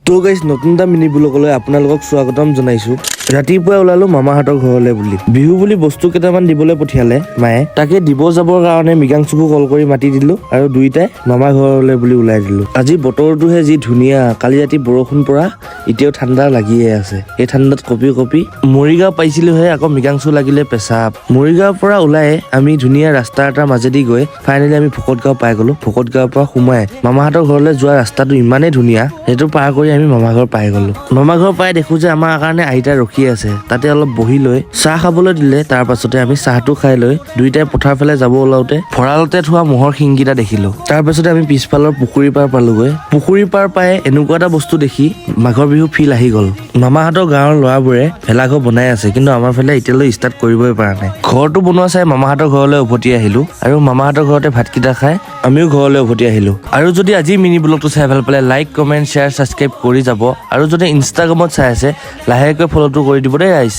তো গাইছ নতুন এটা মিনি ব্লগলৈ আপোনালোকক স্বাগতম জনাইছো। ৰাতিপুৱা ওলালো মামাহঁতৰ ঘৰলৈ বুলি। বিহু বুলি বস্তু কেইটামান দিবলৈ পঠিয়ালে মায়ে। তাকে দিব যাবৰ কাৰণে মৃগাংশুকো কল কৰি মাতি দিলো আৰু দুইটাই মামা ঘৰলৈ বুলি ওলাই দিলো। আজি বতৰটোহে যি ধুনীয়া, কালি ৰাতি বৰষুণ পৰা এতিয়াও ঠাণ্ডা লাগিয়ে আছে। এই ঠাণ্ডাত কপি কপি মৰিগাঁও পাইছিলোহে, আকৌ মৃগাংশু লাগিলে পেচাব। মৰিগাঁৱৰ পৰা ওলাই আমি ধুনীয়া ৰাস্তা এটাৰ মাজেদি গৈ ফাইনেলি আমি ভকতগাঁও পাই গলো। ভকতগাঁৱৰ পৰা সোমাই মামাহঁতৰ ঘৰলৈ যোৱা ৰাস্তাটো ইমানেই ধুনীয়া, সেইটো পাৰ কৰি আমি মামা ঘৰ পাই গলো। মামা ঘৰ পাই দেখো যে আমাৰ কাৰণে আইতা ৰখি আছে, তাতে অলপ বহি লৈ চাহ খাবলৈ দিলে। তাৰ পাছতে আমি চাহটো খাই লৈ দুইটাই পথাৰ ফালে যাব ওলাওতে ভঁৰালতে থোৱা মহৰ শিংকেইটা দেখিলো। তাৰ পাছতে আমি পিছফালৰ পুখুৰী পাৰ পালোগৈ। পুখুৰী পাৰ পাই এনেকুৱা এটা বস্তু দেখি মাঘৰ বিহু ফিল আহি গল। মামাহঁতৰ গাঁৱৰ ল'ৰাবোৰে ভেলাঘৰ বনাই আছে, কিন্তু আমাৰ ফালে এতিয়ালৈ ষ্টাৰ্ট কৰিবই পৰা নাই। ঘৰটো বনোৱা চাই মামাহঁতৰ ঘৰলৈ উভতি আহিলো আৰু মামাহঁতৰ ঘৰতে ভাতকেইটা খাই আমিও ঘৰলৈ উভতি আহিলো। আৰু যদি আজি মিনি ব্লগটো চাই ভাল পালে লাইক, কমেণ্ট, শ্বেয়াৰ, ছাবস্ক্ৰাইব কৰি যাব। আৰু যদি ইনষ্টাগ্ৰামত চাই আছে লাহেকৈ ফলোটো কৰি দিব দেই গাইছ।